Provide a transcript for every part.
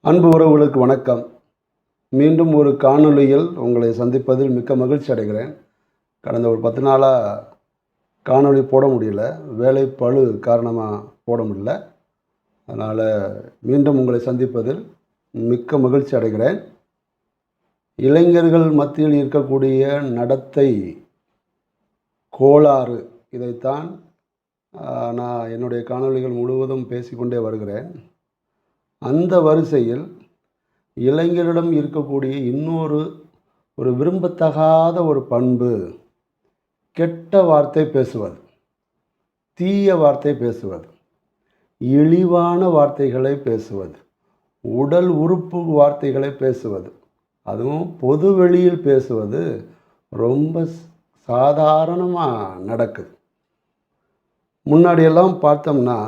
அன்பு உறவுகளுக்கு வணக்கம். மீண்டும் ஒரு காணொளியில் உங்களை சந்திப்பதில் மிக்க மகிழ்ச்சி அடைகிறேன். கடந்த ஒரு 10 நாளாக காணொளி போட முடியல. வேலை பளு காரணமாக போட முடியல. அதனால் மீண்டும் உங்களை சந்திப்பதில் மிக்க மகிழ்ச்சி அடைகிறேன். இளைஞர்கள் மத்தியில் இருக்கக்கூடிய நடத்தை கோளாறு, இதைத்தான் நான் என்னுடைய காணொளிகள் முழுவதும் பேசிக்கொண்டே வருகிறேன். அந்த வரிசையில் இளைஞரிடம் இருக்கக்கூடிய இன்னொரு விரும்பத்தகாத ஒரு பண்பு, கெட்ட வார்த்தை பேசுவது, தீய வார்த்தை பேசுவது, இழிவான வார்த்தைகளை பேசுவது, உடல் உறுப்பு வார்த்தைகளை பேசுவது, அதுவும் பொது வெளியில் பேசுவது ரொம்ப சாதாரணமாக நடக்குது. முன்னாடியெல்லாம் பார்த்தோம்னா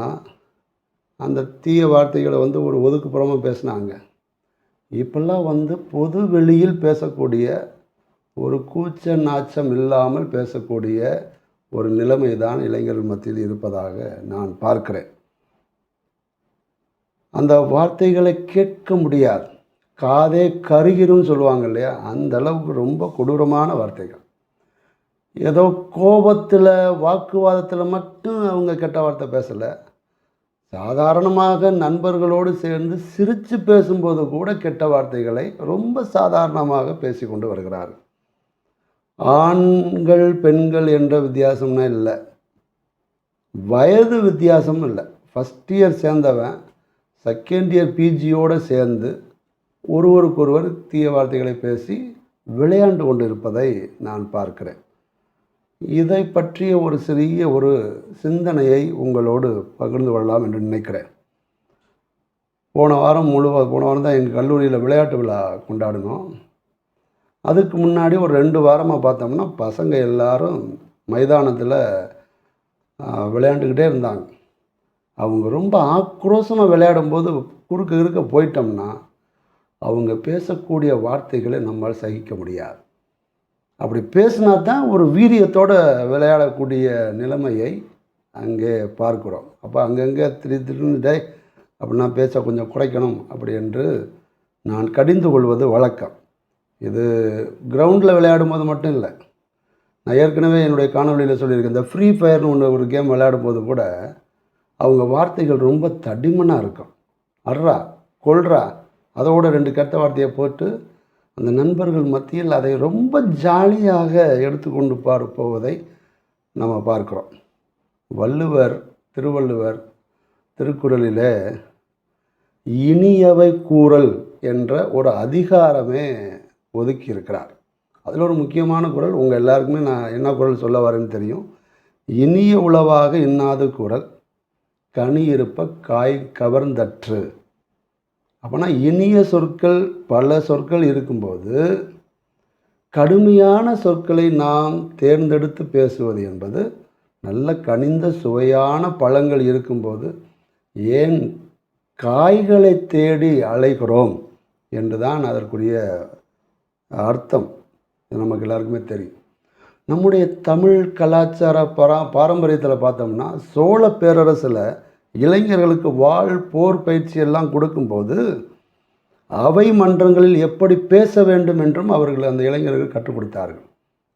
அந்த தீய வார்த்தைகளை ஒரு ஒதுக்குப்புறமாக பேசினாங்க. இப்பெல்லாம் பொது வெளியில் பேசக்கூடிய, ஒரு கூச்ச நாச்சம் இல்லாமல் பேசக்கூடிய ஒரு நிலைமை தான் இளைஞர்கள் மத்தியில் இருப்பதாக நான் பார்க்கிறேன். அந்த வார்த்தைகளை கேட்க முடியாது, காதே கருகிரும் சொல்லுவாங்க இல்லையா, அந்த அளவுக்கு ரொம்ப கொடூரமான வார்த்தைகள். ஏதோ கோபத்தில் வாக்குவாதத்தில் மட்டும் அவங்க கெட்ட வார்த்தை பேசலை, சாதாரணமாக நண்பர்களோடு சேர்ந்து சிரித்து பேசும்போது கூட கெட்ட வார்த்தைகளை ரொம்ப சாதாரணமாக பேசி கொண்டு வருகிறார்கள். ஆண்கள் பெண்கள் என்ற வித்தியாசம்னா இல்லை, வயது வித்தியாசமும் இல்லை. ஃபஸ்ட் இயர் சேர்ந்தவன் செகண்ட் இயர் பிஜியோடு சேர்ந்து ஒருவருக்கொருவர் தீய வார்த்தைகளை பேசி விளையாண்டு கொண்டு இருப்பதை நான் பார்க்கிறேன். இதை பற்றிய ஒரு சிறிய சிந்தனையை உங்களோடு பகிர்ந்து கொள்ளலாம் என்று நினைக்கிறேன். போன வாரம் தான் எங்கள் கல்லூரியில் விளையாட்டு விழா கொண்டாடினோம். அதுக்கு முன்னாடி ஒரு 2 வாரமாக பார்த்தோம்னா பசங்க எல்லாரும் மைதானத்தில் விளையாண்டுக்கிட்டே இருந்தாங்க. அவங்க ரொம்ப ஆக்ரோஷமாக விளையாடும்போது குறுக்க போயிட்டோம்னா அவங்க பேசக்கூடிய வார்த்தைகளை நம்மால் சகிக்க முடியாது. அப்படி பேசினா தான் ஒரு வீரியத்தோடு விளையாடக்கூடிய நிலைமையை அங்கே பார்க்குறோம். அப்போ அங்கங்கே திடீர்னு அப்படின்னா பேச கொஞ்சம் குறைக்கணும் அப்படி என்று நான் கடிந்து கொள்வது வழக்கம். இது கிரவுண்டில் விளையாடும்போது மட்டும் இல்லை, நான் ஏற்கனவே என்னுடைய காணொலியில் சொல்லியிருக்கேன். இந்த ஃப்ரீ ஃபயர்னு ஒரு கேம் விளையாடும்போது கூட அவங்க வார்த்தைகள் ரொம்ப தடிமனாக இருக்கும். அட்ரா, கொல்றா, அதோட 2 கெட்ட வார்த்தையை போட்டு அந்த நண்பர்கள் மத்தியில் அதை ரொம்ப ஜாலியாக எடுத்துக்கொண்டு போவதை நம்ம பார்க்குறோம். திருவள்ளுவர் திருக்குறளிலே இனியவை கூறல் என்ற ஒரு அதிகாரமே ஒதுக்கி இருக்கிறார். அதில் ஒரு முக்கியமான குறள், உங்கள் எல்லாருக்குமே நான் என்ன குறள் சொல்ல வரேன்னு தெரியும். இனிய உளவாக இன்னாது குறள், கனி இருப்ப காய் கவர்ந்தற்று. அப்போனா இனிய சொற்கள், பல சொற்கள் இருக்கும்போது கடுமையான சொற்களை நாம் தேர்ந்தெடுத்து பேசுவது என்பது, நல்ல கனிந்த சுவையான பழங்கள் இருக்கும்போது ஏன் காய்களை தேடி அலைகிறோம் என்று தான் அதற்குரிய அர்த்தம். நமக்கு எல்லாருக்குமே தெரியும். நம்முடைய தமிழ் கலாச்சார பாரம்பரியத்தில் பார்த்தோம்னா சோழ பேரரசில் இளைஞர்களுக்கு போர் பயிற்சி எல்லாம் கொடுக்கும்போது அவை மன்றங்களில் எப்படி பேச வேண்டும் என்றும் அவர்கள் அந்த இளைஞர்கள் கற்றுக் கொடுத்தார்கள்.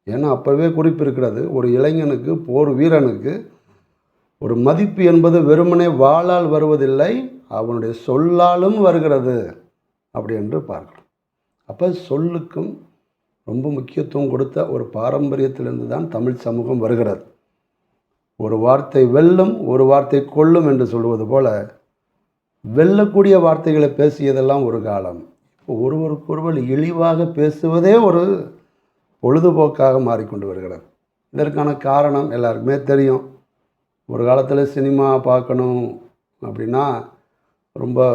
ஏன்னா அப்போவே குறிப்பு இருக்கிறது, ஒரு இளைஞனுக்கு, போர் வீரனுக்கு ஒரு மதிப்பு என்பது வெறுமனே வாளால் வருவதில்லை, அவனுடைய சொல்லாலும் வருகிறது அப்படி என்று பார்க்கிறோம். அப்போ சொல்லுக்கும் ரொம்ப முக்கியத்துவம் கொடுத்த ஒரு பாரம்பரியத்திலிருந்து தான் தமிழ் சமூகம் வருகிறது. ஒரு வார்த்தை வெல்லும், ஒரு வார்த்தை கொல்லும் என்று சொல்வது போல வெல்லக்கூடிய வார்த்தைகளை பேசியதெல்லாம் ஒரு காலம். இப்போ ஒருவருக்கொருவர் இழிவாக பேசுவதே ஒரு பொழுதுபோக்காக மாறிக்கொண்டு வருகிறது. இதற்கான காரணம் எல்லாருக்குமே தெரியும். ஒரு காலத்தில் சினிமா பார்க்கணும் அப்படின்னா ரொம்ப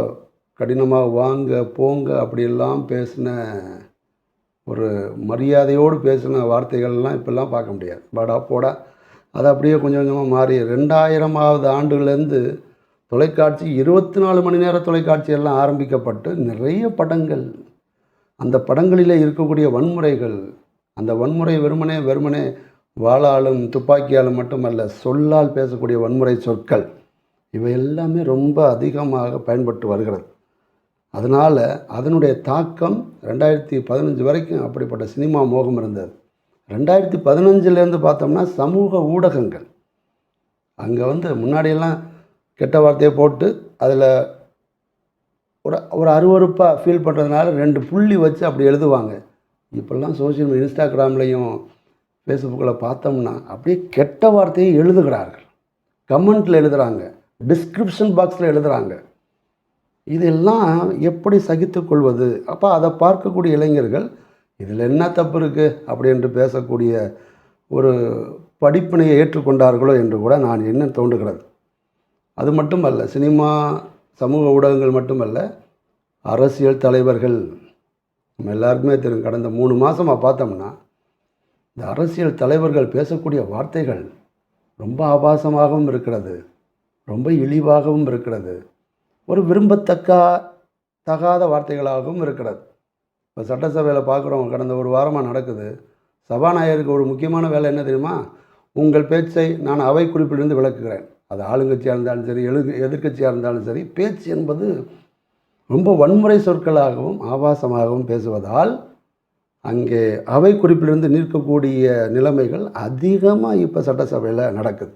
கடினமாக வாங்க போங்க அப்படியெல்லாம் பேசின, ஒரு மரியாதையோடு பேசின வார்த்தைகள்லாம் இப்போல்லாம் பார்க்க முடியாது. பாடா போடா, அது அப்படியே கொஞ்சம் கொஞ்சமாக மாறி 2000ஆவது ஆண்டுலேருந்து தொலைக்காட்சி 24 மணி நேர தொலைக்காட்சி எல்லாம் ஆரம்பிக்கப்பட்டு நிறைய படங்கள், அந்த படங்களிலே இருக்கக்கூடிய வன்முறைகள், அந்த வன்முறை வெறுமனே வாளாலும் துப்பாக்கியாலும் மட்டுமல்ல, சொல்லால் பேசக்கூடிய வன்முறை சொற்கள், இவை எல்லாமே ரொம்ப அதிகமாக பயன்பட்டு வருகிறது. அதனால் அதனுடைய தாக்கம் 2015 வரைக்கும் அப்படிப்பட்ட சினிமா மோகம் இருந்தது. 2015லேருந்து பார்த்தோம்னா சமூக ஊடகங்கள், அங்கே முன்னாடியெல்லாம் கெட்ட வார்த்தையை போட்டு அதில் ஒரு அருவருப்பாக ஃபீல் பண்ணுறதுனால 2 புள்ளி வச்சு அப்படி எழுதுவாங்க. இப்போல்லாம் சோஷியல் மீடியா இன்ஸ்டாகிராம்லேயும் ஃபேஸ்புக்கில் பார்த்தோம்னா அப்படியே கெட்ட வார்த்தையை எழுதுகிறார்கள், கமெண்ட்டில் எழுதுகிறாங்க, டிஸ்கிரிப்ஷன் பாக்ஸில் எழுதுகிறாங்க. இதெல்லாம் எப்படி சகித்து கொள்வது? அப்போ அதை பார்க்கக்கூடிய இளைஞர்கள் இதில் என்ன தப்பு இருக்குது அப்படி என்று பேசக்கூடிய ஒரு படிப்பினையை ஏற்றுக்கொண்டார்களோ என்று கூட நான் என்ன தோன்றுகிறது. அது மட்டுமல்ல, சினிமா சமூக ஊடகங்கள் மட்டுமல்ல, அரசியல் தலைவர்கள் நம்ம எல்லாருக்குமே தெரியும். கடந்த 3 மாதமாக பார்த்தோம்னா இந்த அரசியல் தலைவர்கள் பேசக்கூடிய வார்த்தைகள் ரொம்ப ஆபாசமாகவும் இருக்கிறது, ரொம்ப இழிவாகவும் இருக்கிறது, ஒரு தகாத வார்த்தைகளாகவும் இருக்கிறது. இப்போ சட்டசபையில் பார்க்குறோம், கடந்த ஒரு வாரமாக நடக்குது. சபாநாயகருக்கு ஒரு முக்கியமான வேலை என்ன தெரியுமா? உங்கள் பேச்சை நான் அவை குறிப்பிலிருந்து விளக்குகிறேன். அது ஆளுங்கட்சியாக இருந்தாலும் சரி, எதிர்க்கட்சியாக இருந்தாலும் சரி, பேச்சு என்பது ரொம்ப வன்முறை சொற்களாகவும் ஆபாசமாகவும் பேசுவதால் அங்கே அவை குறிப்பிலிருந்து நிற்கக்கூடிய நிலைமைகள் அதிகமாக இப்போ சட்டசபையில் நடக்குது.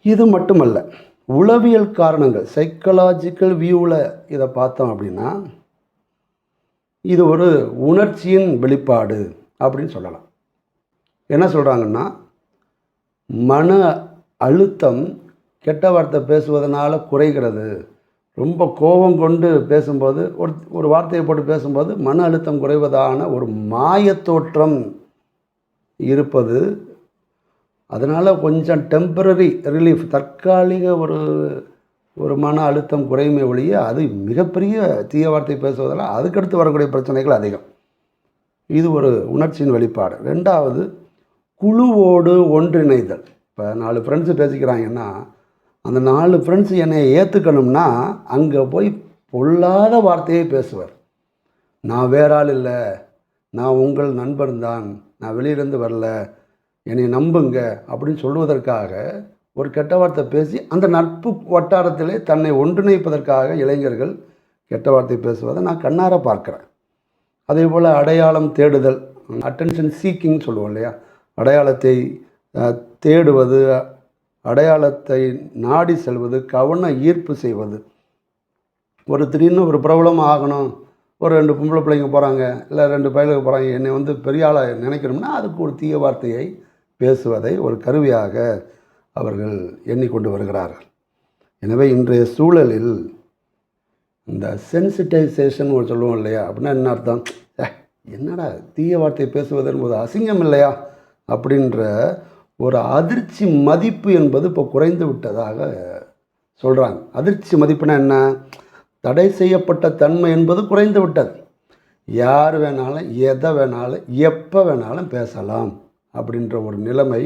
இது மட்டுமல்ல, உளவியல் காரணங்கள், சைக்கலாஜிக்கல் வியூவில் இதை பார்த்தோம் அப்படின்னா இது ஒரு உணர்ச்சியின் வெளிப்பாடு அப்படின்னு சொல்லலாம். என்ன சொல்கிறாங்கன்னா, மன அழுத்தம் கெட்ட வார்த்தை பேசுவதனால குறைகிறது. ரொம்ப கோபம் கொண்டு பேசும்போது ஒரு வார்த்தையை போட்டு பேசும்போது மன அழுத்தம் குறைவதான ஒரு மாயத்தோற்றம் இருப்பது. அதனால் கொஞ்சம் டெம்பரரி ரிலீஃப், தற்காலிக ஒரு மன அழுத்தம் குறையுமே ஒழிய அது மிகப்பெரிய தீய வார்த்தை பேசுவதால் அதுக்கடுத்து வரக்கூடிய பிரச்சனைகள் அதிகம். இது ஒரு உணர்ச்சியின் வெளிப்பாடு. 2வது, குழுவோடு ஒன்றிணைதல். இப்போ 4 ஃப்ரெண்ட்ஸு பேசிக்கிறாங்கன்னா அந்த 4 ஃப்ரெண்ட்ஸு என்னை ஏற்றுக்கணும்னா அங்கே போய் பொல்லாத வார்த்தையை பேசுவார். நான் வேற ஆள் இல்லை, நான் உங்கள் நண்பன் தான், நான் வெளியிலேருந்து வரல, என்னை நம்புங்க அப்படின்னு சொல்லுவதற்காக ஒரு கெட்ட வார்த்தை பேசி அந்த நட்பு வட்டாரத்திலே தன்னை ஒன்றிணைப்பதற்காக இளைஞர்கள் கெட்ட வார்த்தை பேசுவதை நான் கண்ணார பார்க்குறேன். அதே போல் அடையாளம் தேடுதல், அட்டென்ஷன் சீக்கிங் சொல்லுவோம் இல்லையா, அடையாளத்தை தேடுவது, அடையாளத்தை நாடி செல்வது, கவன ஈர்ப்பு செய்வது. திடீர்னு ஒரு பிரபலமாக ஆகணும், ஒரு 2 பொம்பளை பிள்ளைங்க போகிறாங்க, இல்லை 2 பையலுக்கு போகிறாங்க, என்னை பெரிய ஆளாக நினைக்கணும்னா அதுக்கு ஒரு தீய வார்த்தையை பேசுவதை ஒரு கருவியாக அவர்கள் எண்ணிக்கொண்டு வருகிறார்கள். எனவே இன்றைய சூழலில் இந்த சென்சிட்டைசேஷன் சொல்லுவோம் இல்லையா, அப்படின்னா என்ன அர்த்தம்? என்னடா தீய வார்த்தை பேசுவது என்பது அசிங்கம் இல்லையா அப்படின்ற ஒரு அதிர்ச்சி மதிப்பு என்பது இப்போ குறைந்து விட்டதாக சொல்கிறாங்க. அதிர்ச்சி மதிப்புனா என்ன? தடை செய்யப்பட்ட தன்மை என்பது குறைந்து விட்டது. யார் வேணாலும் எதை வேணாலும் எப்போ வேணாலும் பேசலாம் அப்படின்ற ஒரு நிலைமை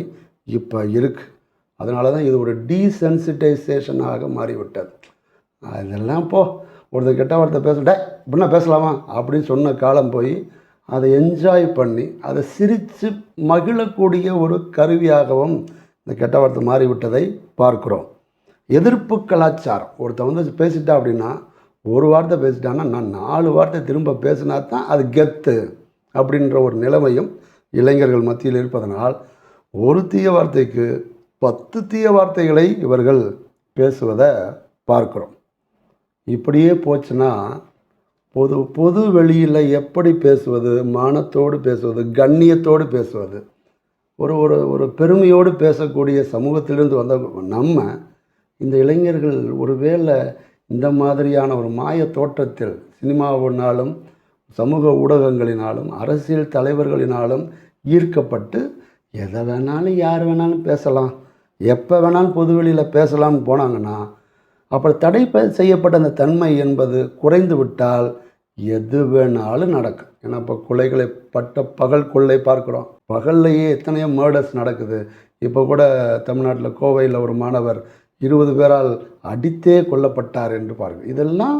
இப்போ இருக்குது. அதனால தான் இது ஒரு டீசென்சிட்டைசேஷனாக மாறிவிட்டது. இதெல்லாம் ஒருத்தர் கெட்ட வார்த்தை பேசுகிட்ட இப்படின்னா பேசலாமா அப்படின்னு சொன்ன காலம் போய் அதை என்ஜாய் பண்ணி அதை சிரித்து மகிழக்கூடிய ஒரு கருவியாகவும் இந்த கெட்ட வார்த்தை மாறிவிட்டதை பார்க்குறோம். எதிர்ப்பு கலாச்சாரம், ஒருத்தன் பேசிட்டா அப்படின்னா ஒரு வார்த்தை பேசிட்டான்னா நான் 4 வார்த்தை திரும்ப பேசினா தான் அது கெத்து அப்படின்ற ஒரு நிலைமையும் இளைஞர்கள் மத்தியில் இருப்பதனால் ஒரு தீய வார்த்தைக்கு 10 தீய வார்த்தைகளை இவர்கள் பேசுவதை பார்க்குறோம். இப்படியே போச்சுன்னா பொது வெளியில் எப்படி பேசுவது, மானத்தோடு பேசுவது, கண்ணியத்தோடு பேசுவது, ஒரு பெருமையோடு பேசக்கூடிய சமூகத்திலிருந்து வந்த நம்ம இந்த இளைஞர்கள் ஒருவேளை இந்த மாதிரியான ஒரு மாய தோற்றத்தில் சினிமாவினாலும் சமூக ஊடகங்களினாலும் அரசியல் தலைவர்களினாலும் ஈர்க்கப்பட்டு எதை வேணாலும் யார் வேணாலும் பேசலாம், எப்போ வேணாலும் பொதுவெளியில் பேசலாம்னு போனாங்கன்னா அப்போ தடை செய்யப்பட்ட அந்த தன்மை என்பது குறைந்து விட்டால் எது வேணாலும் நடக்கும். ஏன்னா இப்போ கொலைகளை பகல் கொள்ளை பார்க்குறோம், பகல்லையே எத்தனையோ மர்டர்ஸ் நடக்குது. இப்போ கூட தமிழ்நாட்டில் கோவையில் ஒரு மாணவர் 20 பேரால் அடித்தே கொல்லப்பட்டார் என்று பாருங்கள். இதெல்லாம்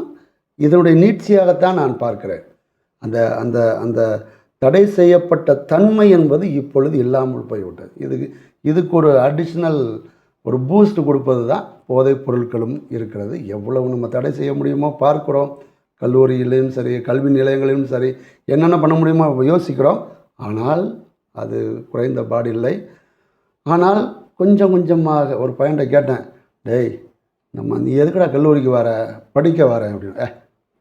இதனுடைய நீட்சியாகத்தான் நான் பார்க்கிறேன். அந்த அந்த அந்த தடை செய்யப்பட்ட தன்மை என்பது இப்பொழுது இல்லாமல் போய்விட்டது. இதுக்கு ஒரு அடிஷ்னல் ஒரு பூஸ்ட் கொடுப்பது தான் போதைப் பொருட்களும் இருக்கிறது. எவ்வளவு நம்ம தடை செய்ய முடியுமோ பார்க்குறோம். கல்லூரியிலும் சரி, கல்வி நிலையங்களிலும் சரி, என்னென்ன பண்ண முடியுமோ யோசிக்கிறோம். ஆனால் அது குறைந்தபாடு இல்லை. ஆனால் கொஞ்சம் கொஞ்சமாக ஒரு பையன்கிட்ட கேட்டேன், டேய் நீ எதுக்குடா கல்லூரிக்கு வர, படிக்க வரேன் அப்படின்னு.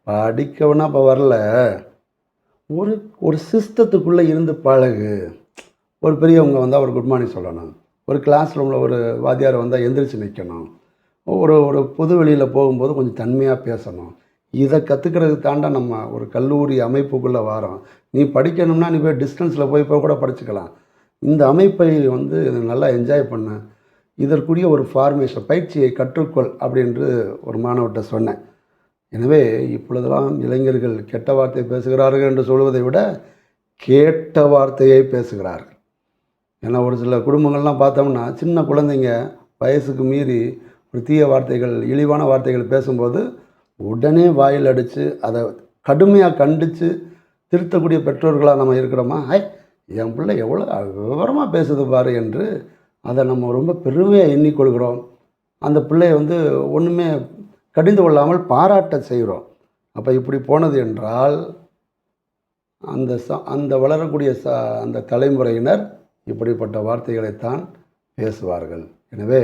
படிக்கவுன்னா இப்போ வரல, ஒரு ஒரு சிஸ்டத்துக்குள்ளே இருந்து பழகு. ஒரு பெரியவங்க வந்தால் ஒரு குட் மார்னிங் சொல்லணும். ஒரு கிளாஸ் ரூமில் ஒரு வாத்தியார் வந்தால் எந்திரிச்சு நிற்கணும். ஒரு ஒரு பொது வெளியில் போகும்போது கொஞ்சம் தன்மையாக பேசணும். இதை கற்றுக்கிறதுக்கு தாண்டா நம்ம ஒரு கல்லூரி அமைப்புக்குள்ளே வரோம். நீ படிக்கணும்னா நீ போய் டிஸ்டன்ஸில் போய் கூட படிச்சுக்கலாம். இந்த அமைப்பை நல்லா என்ஜாய் பண்ண, இதற்குரிய ஒரு ஃபார்மேஷன் பயிற்சியை கற்றுக்கொள் அப்படின்று ஒரு மாணவர்கிட்ட சொன்னேன். எனவே இப்பொழுதெல்லாம் இளைஞர்கள் கெட்ட வார்த்தை பேசுகிறார்கள் என்று சொல்வதை விட கேட்ட வார்த்தையை பேசுகிறார்கள். ஏன்னா ஒரு சில குடும்பங்கள்லாம் பார்த்தோம்னா சின்ன குழந்தைங்க வயசுக்கு மீறி ஒரு தீய வார்த்தைகள், இழிவான வார்த்தைகள் பேசும்போது உடனே வாயில் அடித்து அதை கடுமையாக கண்டித்து திருத்தக்கூடிய பெற்றோர்களாக நம்ம இருக்கிறோமா? என் பிள்ளை எவ்வளோ விவரமாக பேசுது பாரு என்று அதை நம்ம ரொம்ப பெருமையாக எண்ணிக்கொள்கிறோம். அந்த பிள்ளையை ஒன்றுமே கடிந்து கொள்ளாமல் பாராட்ட செய்கிறோம். அப்போ இப்படி போனது என்றால் அந்த வளரக்கூடிய அந்த தலைமுறையினர் இப்படிப்பட்ட வார்த்தைகளைத்தான் பேசுவார்கள். எனவே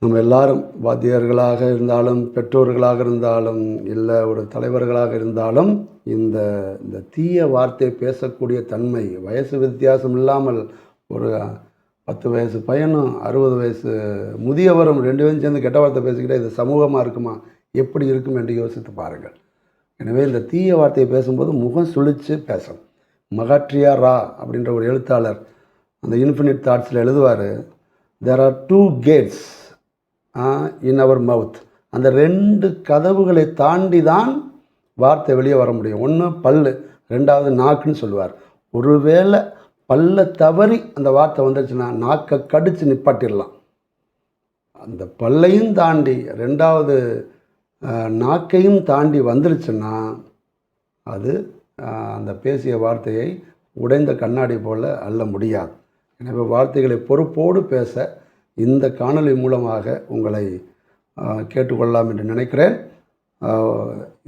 நம்ம எல்லாரும் வாத்தியார்களாக இருந்தாலும், பெற்றோர்களாக இருந்தாலும், இல்லை ஒரு தலைவர்களாக இருந்தாலும் இந்த தீய வார்த்தை பேசக்கூடிய தன்மை வயசு வித்தியாசம் இல்லாமல் ஒரு 10 வயசு பையனும் 60 வயசு முதியவரும் 2 பேரும் சேர்ந்து கெட்ட வார்த்தை பேசிக்கிட்டே இது சமூகமாக இருக்குமா, எப்படி இருக்கும் என்று யோசித்து பாருங்கள். எனவே இந்த தீய வார்த்தையை பேசும்போது முகம் சுழித்து பேசணும். மகாட்ரியா ரா அப்படின்ற ஒரு எழுத்தாளர் அந்த இன்ஃபினிட் தாட்ஸில் எழுதுவார், தேர் ஆர் 2 கேட்ஸ் இன் அவர் மவுத். அந்த 2 கதவுகளை தாண்டி தான் வார்த்தை வெளியே வர முடியும். ஒன்று பல்லு, 2வது நாக்குன்னு சொல்லுவார். ஒருவேளை பல்ல தவறி அந்த வார்த்தை வந்துடுச்சுன்னா நாக்கை கடித்து நிப்பாட்டிடலாம். அந்த பல்லையும் தாண்டி 2வது நாக்கையும் தாண்டி வந்துருச்சுன்னா அது அந்த பேசிய வார்த்தையை உடைந்த கண்ணாடி போல் அள்ள முடியாது. எனவே வார்த்தைகளை பொறுப்போடு பேச இந்த காணொளி மூலமாக உங்களை கேட்டுக்கொள்ளலாம் என்று நினைக்கிறேன்.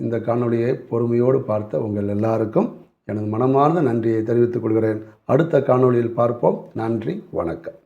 இந்த காணொளியை பொறுமையோடு பார்த்த உங்கள் எல்லாருக்கும் எனது மனமார்ந்த நன்றியை தெரிவித்துக் கொள்கிறேன். அடுத்த காணொளியில் பார்ப்போம். நன்றி, வணக்கம்.